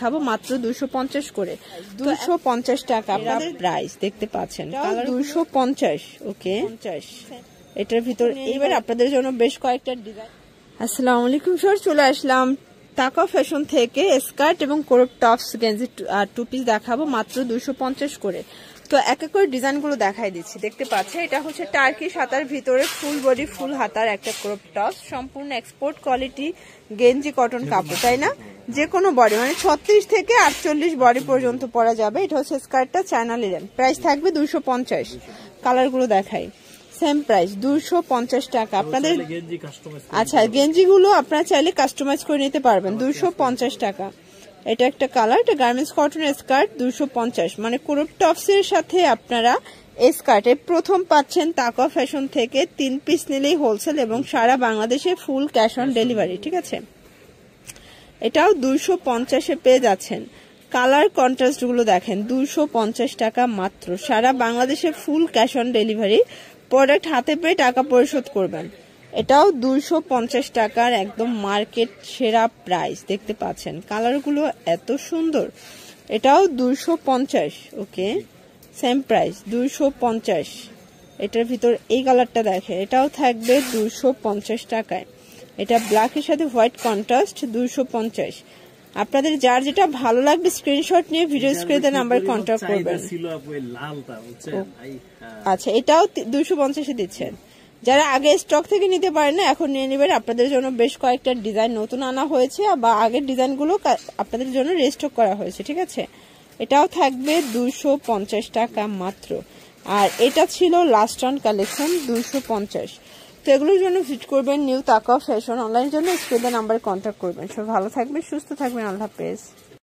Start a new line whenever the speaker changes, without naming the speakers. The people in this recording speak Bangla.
দেখাবো মাত্র 250 করে, 250 টাকা আপনাদের প্রাইস দেখতে পাচ্ছেন। 250 ওকে 50 এটার ভিতর। এইবার আপনাদের জন্য বেশ কয়েকটা ডিজাইন। আসসালামু আলাইকুম স্যার, চলে আসলাম টাকা ফ্যাশন থেকে স্কার্ট এবং ক্রপ টপস গেঞ্জি আর টু পিস দেখাবো মাত্র 250 করে। তো এক এক করে ডিজাইনগুলো দেখাই দিচ্ছি। দেখতে পাচ্ছে এটা হচ্ছে টার্কি হাতার ভিতরে ফুল বডি ফুল হাতার একটা ক্রপ টপস, সম্পূর্ণ এক্সপোর্ট কোয়ালিটি গেঞ্জি কটন কাপড়, তাই না? যে কোনো বডি মানে 36 থেকে 48 বডি পর্যন্ত পরা যাবে। এটা হচ্ছে স্কার্টটা চায়না লিনেন, প্রাইস থাকবে 250। কালারগুলো দেখাই, সেম প্রাইস 250 টাকা আপনাদের। আচ্ছা, গেঞ্জিগুলো আপনারা চাইলে কাস্টমাইজ করে নিতে পারবেন, 250 টাকা। এটা একটা কালার, এটা গার্মেন্টস কটনের স্কার্ট 250, মানে ক্রপ টপস এর সাথে আপনারা এই স্কার্টে প্রথম পাচ্ছেন তাকা ফ্যাশন থেকে। 3 পিস নিলেই হোলসেল এবং সারা বাংলাদেশে ফুল ক্যাশ অন ডেলিভারি, ঠিক আছে? এটাও 250-এ পেয়ে যাচ্ছেন। কালার কন্ট্রাস্ট গুলো দেখেন, 250 টাকা মাত্র, সারা বাংলাদেশে full cash on delivery. Product হাতে পেয়ে টাকা পরিশোধ করবেন। এটাও 250 টাকার একদম মার্কেট সেরা প্রাইস, দেখতে পাচ্ছেন কালারগুলো এত সুন্দর। এটাও 250 ওকে, সেম প্রাইস 250। এটার ভিতর এই কালারটা দেখেন, এটাও থাকবে 250 টাকায়। এটা ব্ল্যাকের সাথে হোয়াইট কন্ট্রাস্ট 250। আপনাদের যার যেটা ভালো লাগবে স্ক্রিনশট নিয়ে ভিডিও স্ক্রিনে নাম্বার কন্ট্যাক্ট করবেন। আচ্ছা, এটাও 250-এ দিচ্ছেন। যারা আগে স্টক থেকে নিতে পারেন না এখন নিয়ে নেবেন। আপনাদের জন্য বেশ কয়েকটা ডিজাইন নতুন আনা হয়েছে বা আগের ডিজাইনগুলো আপনাদের জন্য রিস্টক করা হয়েছে, ঠিক আছে? এটাও থাকবে 250 টাকা মাত্র। আর এটা ছিল লাস্ট অন কালেকশন 250। তো এগুলোর জন্য ভিজিট করবেন নিউ তাকা ফ্যাশন। অনলাইনের জন্য স্ক্রিনে নাম্বার কন্ট্যাক্ট করবেন। সব ভালো থাকবেন, সুস্থ থাকবেন, আল্লাহ হাফেজ।